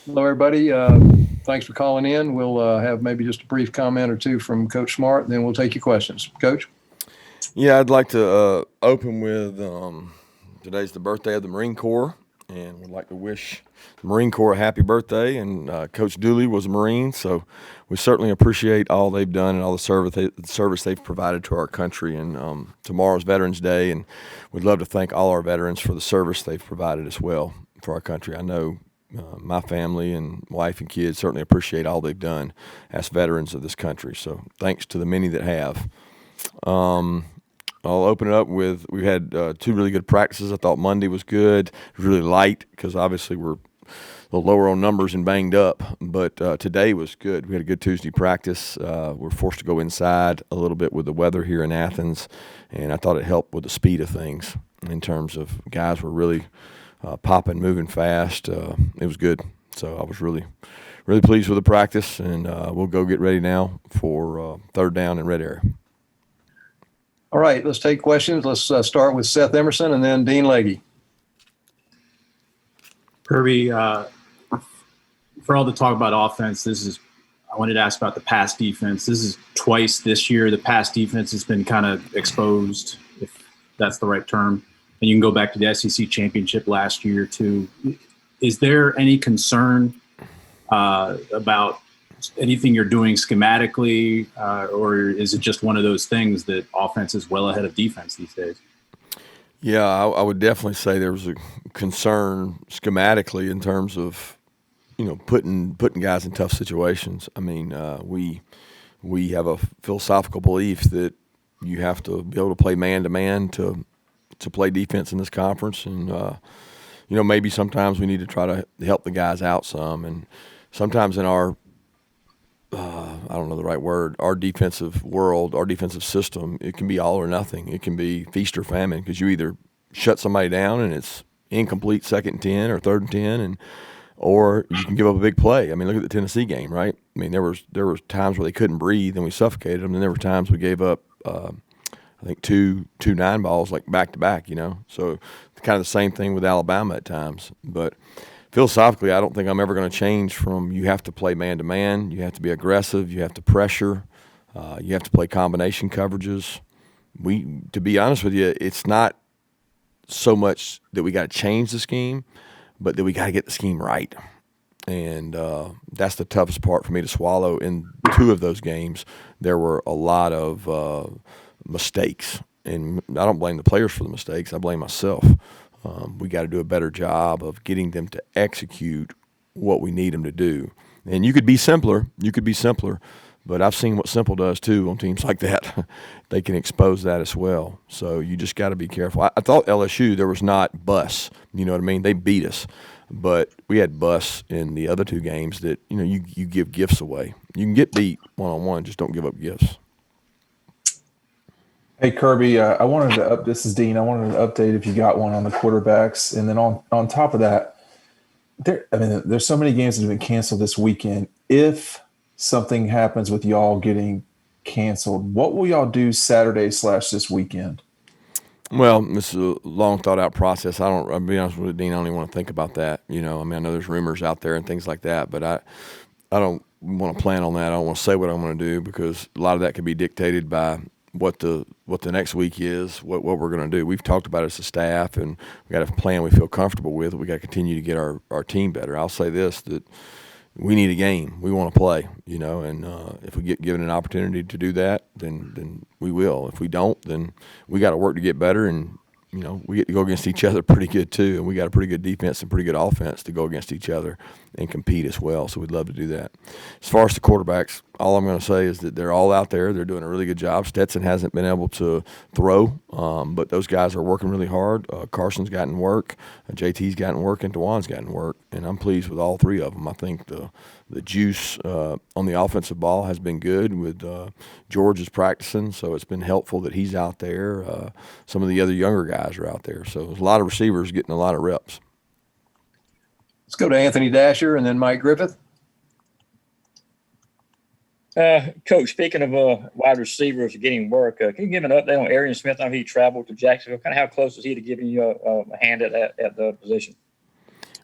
Hello, everybody. Thanks for calling in. We'll have maybe just a brief comment or two from Coach Smart, and then we'll take your questions. Coach? Yeah, I'd like to open with today's the birthday of the Marine Corps, and would like to wish the Marine Corps a happy birthday. And Coach Dooley was a Marine, so we certainly appreciate all they've done and all the service they've provided to our country. And tomorrow's Veterans Day, and we'd love to thank all our veterans for the service they've provided as well for our country. I know my family and wife and kids certainly appreciate all they've done as veterans of this country. So thanks to the many that have. I'll open it up with we had two really good practices. I thought Monday was good, really light because obviously we're a little lower on numbers and banged up. But today was good. We had a good Tuesday practice. We're forced to go inside a little bit with the weather here in Athens, and I thought it helped with the speed of things in terms of guys were really popping, moving fast. It was good. So I was really pleased with the practice, and we'll go get ready now for third down and red area. All right, let's take questions. Let's start with Seth Emerson and then Dean Legge. Kirby, for all the talk about offense, I wanted to ask about the pass defense. This is twice this year the pass defense has been kind of exposed, if that's the right term. And you can go back to the SEC championship last year too. Is there any concern about anything you're doing schematically, or is it just one of those things that offense is well ahead of defense these days? Yeah, I would definitely say there was a concern schematically in terms of putting guys in tough situations. I mean, we have a philosophical belief that you have to be able to play man to man to play defense in this conference, and maybe sometimes we need to try to help the guys out some, and sometimes in our I don't know the right word, our defensive world, our defensive system, it can be all or nothing. It can be feast or famine because you either shut somebody down and it's incomplete second and 10 or third and 10, or you can give up a big play. I mean, look at the Tennessee game, right? I mean, there was times where they couldn't breathe and we suffocated them, and there were times we gave up, I think two 9 balls like back to back. So kind of the same thing with Alabama at times, but philosophically, I don't think I'm ever going to change from you have to play man to man, you have to be aggressive, you have to pressure, you have to play combination coverages. To be honest with you, it's not so much that we got to change the scheme, but that we got to get the scheme right. And that's the toughest part for me to swallow. In two of those games, there were a lot of mistakes, and I don't blame the players for the mistakes. I blame myself. We got to do a better job of getting them to execute what we need them to do. And you could be simpler, but I've seen what simple does too on teams like that. They can expose that as well. So you just got to be careful. I thought LSU, there was not bus. You know what I mean? They beat us, but we had bus in the other two games that you give gifts away. You can get beat one-on-one, just don't give up gifts. Hey Kirby, I wanted to this is Dean. I wanted to update if you got one on the quarterbacks, and then on top of that, there's so many games that have been canceled this weekend. If something happens with y'all getting canceled, what will y'all do Saturday / this weekend? Well, this is a long thought out process. I'll be honest with you, Dean, I don't even want to think about that. I mean, I know there's rumors out there and things like that, but I don't want to plan on that. I don't want to say what I'm going to do because a lot of that could be dictated by what the next week is, what we're going to do. We've talked about it as a staff, and we got a plan we feel comfortable with. We got to continue to get our team better. I'll say this, that we need a game. We want to play, and if we get given an opportunity to do that, then we will. If we don't, then we got to work to get better, and we get to go against each other pretty good too, and we got a pretty good defense and pretty good offense to go against each other and compete as well. So we'd love to do that. As far as the quarterbacks, all I'm going to say is that they're all out there. They're doing a really good job. Stetson hasn't been able to throw, but those guys are working really hard. Carson's gotten work, JT's gotten work, and DeJuan's gotten work, and I'm pleased with all three of them. I think the juice on the offensive ball has been good with George is practicing, so it's been helpful that he's out there. Some of the other younger guys are out there, so there's a lot of receivers getting a lot of reps. Let's go to Anthony Dasher and then Mike Griffith. Coach, speaking of wide receivers getting work, can you give an update on Arian Smith? I know he traveled to Jacksonville. Kind of how close is he to giving you a hand at the position?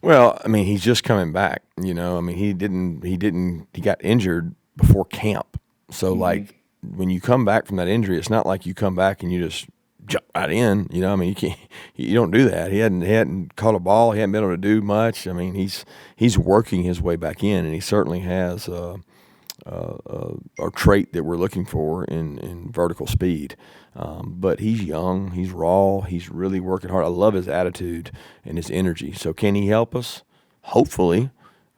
Well, I mean, he's just coming back. I mean, he got injured before camp. So like when you come back from that injury, it's not like you come back and you just jump right in. I mean, you don't do that. He hadn't caught a ball. He hadn't been able to do much. I mean, he's working his way back in, and he certainly has a trait that we're looking for in vertical speed. But he's young, he's raw, he's really working hard. I love his attitude and his energy. So can he help us? Hopefully.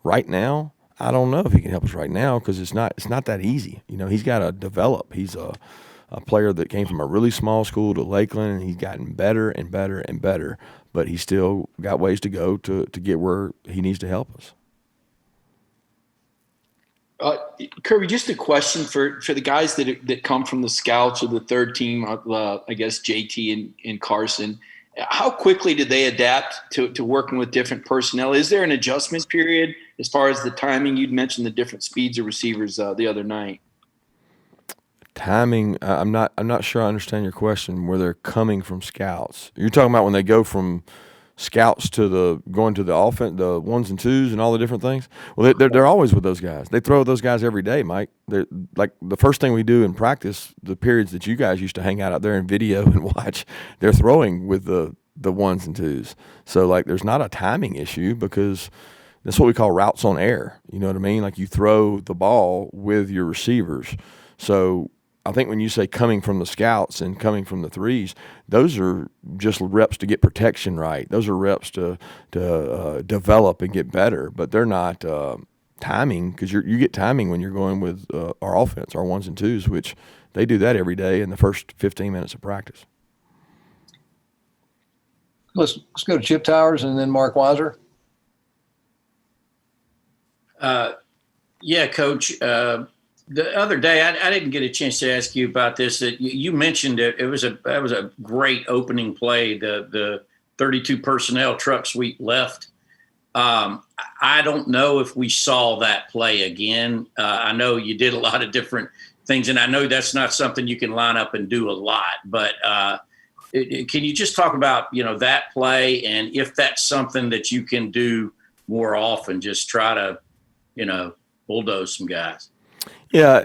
Right now, I don't know if he can help us right now because it's not that easy. He's got to develop. He's a player that came from a really small school to Lakeland, and he's gotten better and better and better. But he's still got ways to go to get where he needs to help us. Kirby, just a question for the guys that come from the scouts or the third team, I guess JT and Carson. How quickly do they adapt to working with different personnel? Is there an adjustment period as far as the timing? You'd mentioned the different speeds of receivers the other night. Timing, I'm not sure I understand your question. Where they're coming from scouts, you're talking about when they go from scouts to going to the offense, the ones and twos, and all the different things. Well, they're always with those guys. They throw with those guys every day, Mike. They're like the first thing we do in practice, the periods that you guys used to hang out there in video and watch. They're throwing with the ones and twos. So like, there's not a timing issue because that's what we call routes on air. You know what I mean? Like you throw the ball with your receivers. So I think when you say coming from the scouts and coming from the threes, those are just reps to get protection right. Those are reps to develop and get better, but they're not timing because you get timing when you're going with our offense, our ones and twos, which they do that every day in the first 15 minutes of practice. Let's go to Chip Towers and then Mark Weiser. Yeah, Coach. The other day, I didn't get a chance to ask you about this. That you mentioned it. That was a great opening play. The 32 personnel truck sweep left. I don't know if we saw that play again. I know you did a lot of different things, and I know that's not something you can line up and do a lot. But can you just talk about that play and if that's something that you can do more often? Just try to bulldoze some guys. Yeah,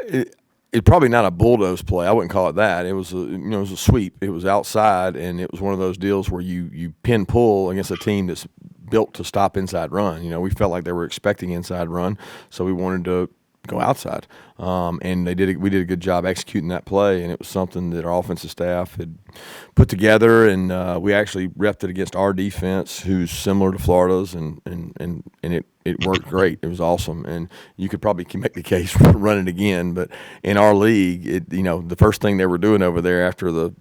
it probably not a bulldoze play. I wouldn't call it that. It was a sweep. It was outside, and it was one of those deals where you pin pull against a team that's built to stop inside run. We felt like they were expecting inside run, so we wanted to go outside. And we did a good job executing that play, and it was something that our offensive staff had put together, and we actually repped it against our defense, who's similar to Florida's, and it worked great. It was awesome, and you could probably make the case for running it again. But in our league, the first thing they were doing over there after the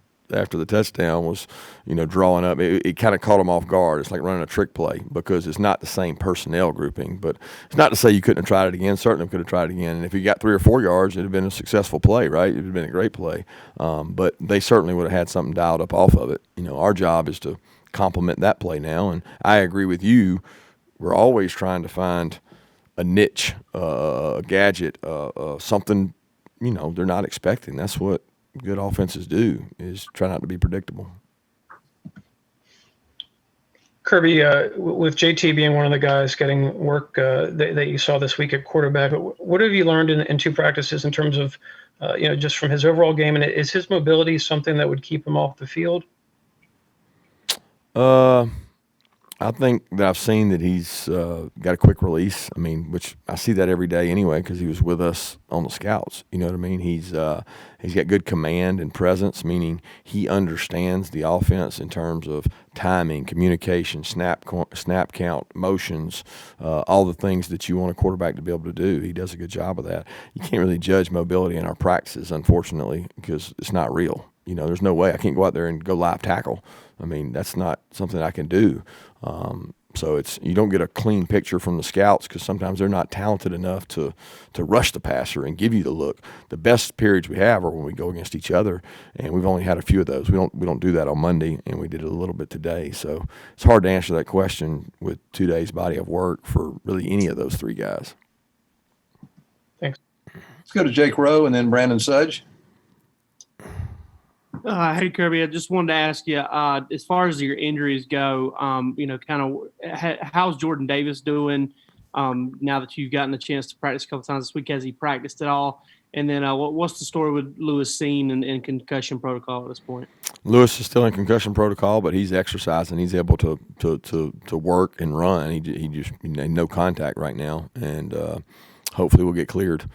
touchdown was, drawing up. It kind of caught them off guard. It's like running a trick play because it's not the same personnel grouping. But it's not to say you couldn't have tried it again. Certainly could have tried it again. And if you got 3 or 4 yards, it'd have been a successful play, right? It'd have been a great play. But they certainly would have had something dialed up off of it. Our job is to complement that play now. And I agree with you. We're always trying to find a niche, a gadget, something, they're not expecting. That's what good offenses do, is try not to be predictable. Kirby, with JT being one of the guys getting work that you saw this week at quarterback, what have you learned in 2 practices in terms of, just from his overall game? And is his mobility something that would keep him off the field? I think that I've seen that he's got a quick release. I mean, which I see that every day anyway because he was with us on the scouts. You know what I mean? He's got good command and presence, meaning he understands the offense in terms of timing, communication, snap count, motions, all the things that you want a quarterback to be able to do. He does a good job of that. You can't really judge mobility in our practices, unfortunately, because it's not real. There's no way I can't go out there and go live tackle. I mean, that's not something I can do. So you don't get a clean picture from the scouts because sometimes they're not talented enough to rush the passer and give you the look. The best periods we have are when we go against each other, and we've only had a few of those. We don't do that on Monday, and we did it a little bit today. So it's hard to answer that question with 2 days' body of work for really any of those 3 guys. Thanks. Let's go to Jake Rowe and then Brandon Sudge. Hey Kirby, I just wanted to ask you, as far as your injuries go, kind of how's Jordan Davis doing now that you've gotten the chance to practice a couple times this week? Has he practiced at all? And then what's the story with Lewis Seen and concussion protocol at this point? Lewis is still in concussion protocol, but he's exercising. He's able to work and run. He just no contact right now, and hopefully we'll get cleared.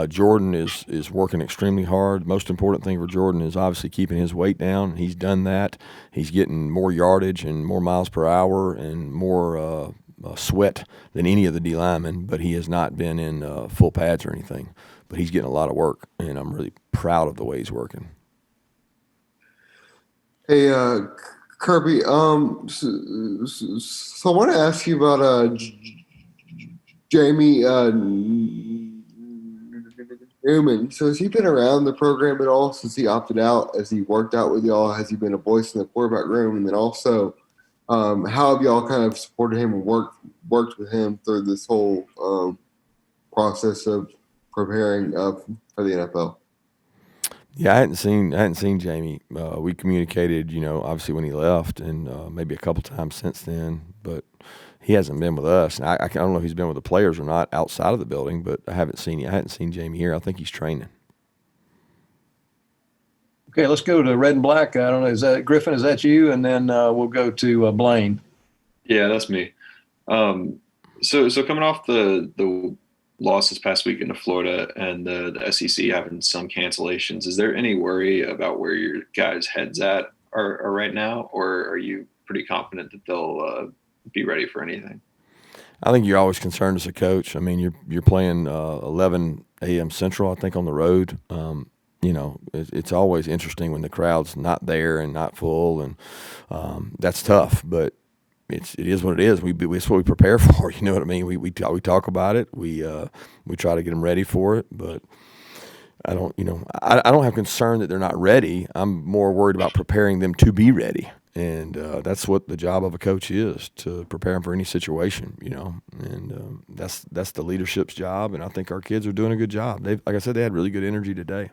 Jordan is working extremely hard. Most important thing for Jordan is obviously keeping his weight down. He's done that. He's getting more yardage and more miles per hour and more sweat than any of the D linemen, but he has not been in full pads or anything. But he's getting a lot of work, and I'm really proud of the way he's working. Hey, Kirby. So I want to ask you about Jamie Newman. So has he been around the program at all since he opted out? Has he worked out with y'all? Has he been a voice in the quarterback room? And then also, how have y'all kind of supported him and worked with him through this whole process of preparing for the NFL? Yeah, I hadn't seen Jamie. We communicated, obviously when he left, and maybe a couple times since then. But he hasn't been with us. And I don't know if he's been with the players or not outside of the building. But I hadn't seen Jamie here. I think he's training. Okay, let's go to Red and Black. I don't know, is that Griffin? Is that you? And then we'll go to Blaine. Yeah, that's me. So coming off the loss this past weekend to Florida and the SEC having some cancellations, is there any worry about where your guys' heads are right now, or are you pretty confident that they'll be ready for anything? I think you're always concerned as a coach. I mean, you're playing 11 a.m. Central, I think, on the road. It's always interesting when the crowd's not there and not full, and that's tough. But it is what it is. It's what we prepare for. You know what I mean? We talk about it. We try to get them ready for it. But I don't have concern that they're not ready. I'm more worried about preparing them to be ready. And that's what the job of a coach is, to prepare them for any situation, And that's the leadership's job. And I think our kids are doing a good job. Like I said, they had really good energy today.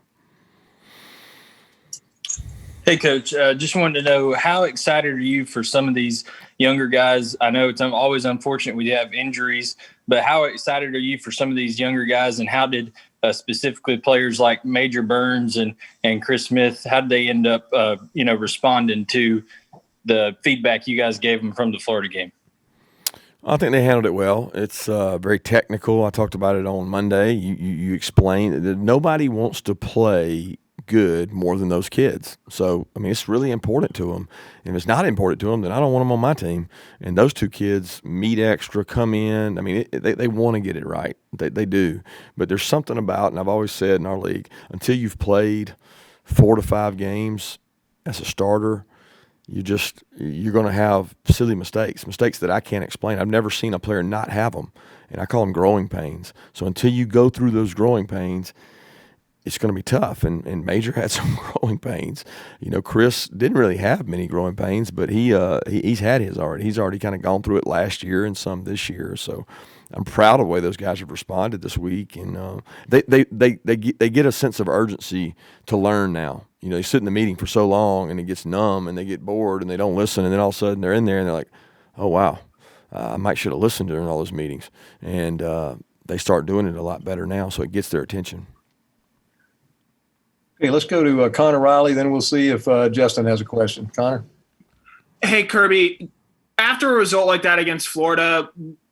Hey, Coach, just wanted to know, how excited are you for some of these younger guys? I know it's always unfortunate we have injuries, but how excited are you for some of these younger guys, and how did specifically players like Major Burns and Chris Smith, how did they end up, responding to the feedback you guys gave them from the Florida game? I think they handled it well. It's very technical. I talked about it on Monday. You explained that nobody wants to play good more than those kids. So, I mean, it's really important to them. And if it's not important to them, then I don't want them on my team. And those two kids meet extra, come in. I mean, they want to get it right. They do. But there's something about, and I've always said in our league, until you've played 4 to 5 games as a starter, you're going to have silly mistakes that I can't explain. I've never seen a player not have them. And I call them growing pains. So until you go through those growing pains, it's going to be tough, and Major had some growing pains. Chris didn't really have many growing pains, but he's had his already. He's already kind of gone through it last year and some this year. So I'm proud of the way those guys have responded this week, and they get a sense of urgency to learn now. They sit in the meeting for so long, and it gets numb, and they get bored, and they don't listen, and then all of a sudden they're in there, and they're like, "Oh wow, I might should have listened during all those meetings," and they start doing it a lot better now, so it gets their attention. Okay, let's go to Connor Riley. Then we'll see if Justin has a question. Connor? Hey, Kirby, after a result like that against Florida,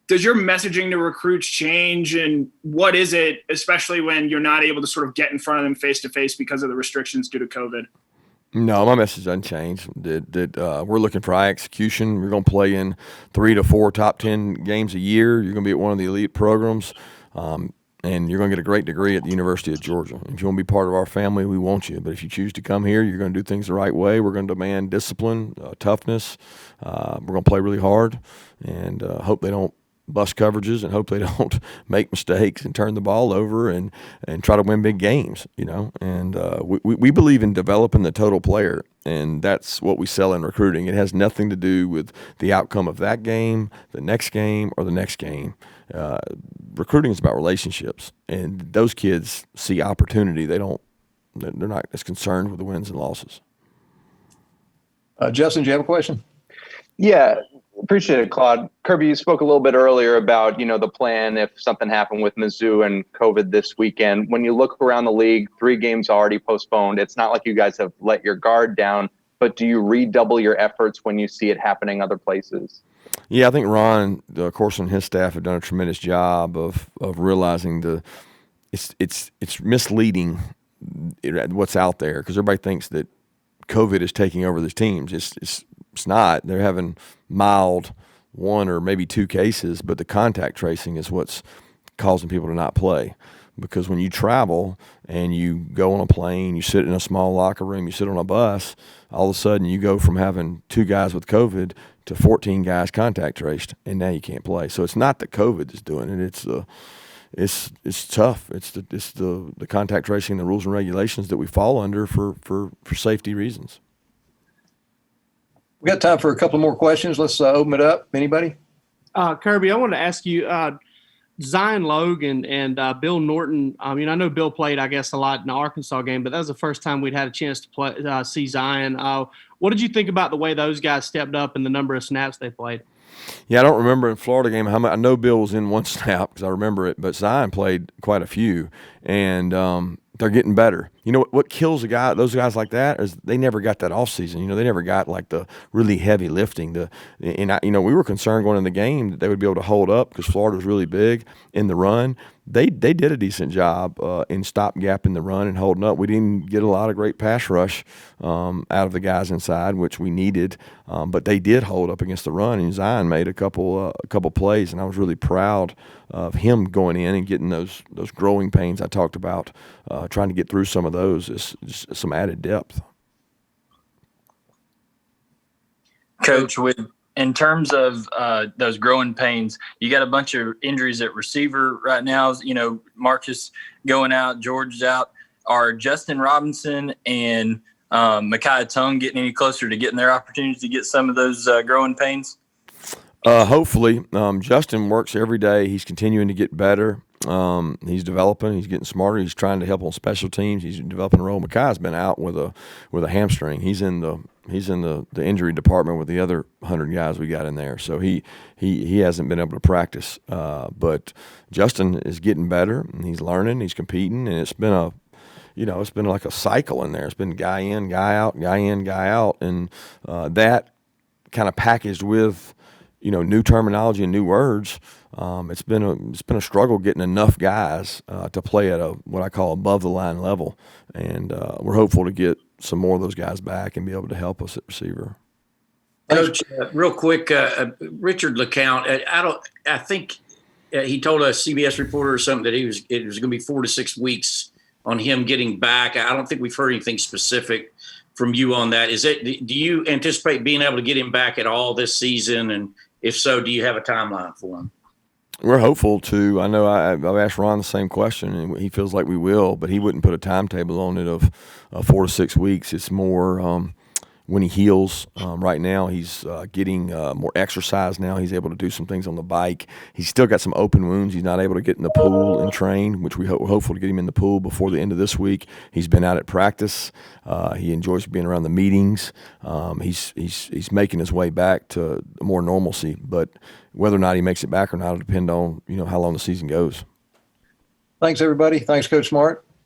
does your messaging to recruits change? And what is it, especially when you're not able to sort of get in front of them face-to-face because of the restrictions due to COVID? No, my message doesn't change. We're looking for high execution. We're going to play in 3 to 4 top 10 games a year. You're going to be at one of the elite programs. And you're going to get a great degree at the University of Georgia. If you want to be part of our family, we want you. But if you choose to come here, you're going to do things the right way. We're going to demand discipline, toughness. We're going to play really hard, and hope they don't bust coverages, and hope they don't make mistakes and turn the ball over and try to win big games, And we believe in developing the total player, and that's what we sell in recruiting. It has nothing to do with the outcome of that game, the next game, or the next game. Recruiting is about relationships, and those kids see opportunity. They're not as concerned with the wins and losses. Justin, do you have a question? Yeah, appreciate it, Claude. Kirby, you spoke a little bit earlier about, the plan if something happened with Mizzou and COVID this weekend. When you look around the league, 3 games already postponed. It's not like you guys have let your guard down, but do you redouble your efforts when you see it happening other places? Yeah, I think Ron, of course, and his staff have done a tremendous job of realizing it's misleading what's out there, because everybody thinks that COVID is taking over these teams. It's not. They're having mild 1 or maybe 2 cases, but the contact tracing is what's causing people to not play. Because when you travel and you go on a plane, you sit in a small locker room, you sit on a bus, all of a sudden you go from having 2 guys with COVID to 14 guys contact traced, and now you can't play. So it's not that COVID is doing it. It's tough. It's the contact tracing, the rules and regulations that we fall under for safety reasons. We got time for a couple more questions. Let's open it up. Anybody? Kirby, I wanted to ask you, Zion Logan and Bill Norton. I know Bill played, I guess, a lot in the Arkansas game, but that was the first time we'd had a chance to see Zion. What did you think about the way those guys stepped up and the number of snaps they played? Yeah, I don't remember in Florida game how much. I know Bill was in 1 snap because I remember it, but Zion played quite a few, and they're getting better. You know what kills those guys like that is they never got that off season. They never got like the really heavy lifting. We were concerned going in the game that they would be able to hold up because Florida was really big in the run. They did a decent job in stopgap in the run and holding up. We didn't get a lot of great pass rush out of the guys inside, which we needed, but they did hold up against the run. And Zion made a couple plays, and I was really proud of him going in and getting those growing pains I talked about. Trying to get through some of those is just some added depth. Coach, in terms of those growing pains, you got a bunch of injuries at receiver right now. Marcus going out, George's out. Are Justin Robinson and Micaiah Tongue getting any closer to getting their opportunities to get some of those growing pains? Hopefully. Justin works every day. He's continuing to get better. He's developing. He's getting smarter. He's trying to help on special teams. He's developing a role. Micaiah's been out with a hamstring. He's in the injury department with the other 100 guys we got in there. So he hasn't been able to practice. But Justin is getting better, and he's learning. He's competing, and it's been like a cycle in there. It's been guy in, guy out, guy in, guy out, and that kind of packaged with new terminology and new words. It's been a struggle getting enough guys to play at what I call above the line level, and we're hopeful to get some more of those guys back and be able to help us at receiver. Coach, real quick, Richard LeCount. I think he told a CBS reporter or something that it was going to be 4 to 6 weeks on him getting back. I don't think we've heard anything specific from you on that. Do you anticipate being able to get him back at all this season? And if so, do you have a timeline for him? We're hopeful to. I know I've asked Ron the same question, and he feels like we will, but he wouldn't put a timetable on it of 4 to 6 weeks. It's more when he heals. Right now, he's getting more exercise now. He's able to do some things on the bike. He's still got some open wounds. He's not able to get in the pool and train, which we're hopeful to get him in the pool before the end of this week. He's been out at practice. He enjoys being around the meetings. He's making his way back to more normalcy, but whether or not he makes it back or not will depend on how long the season goes. Thanks, everybody. Thanks, Coach Smart.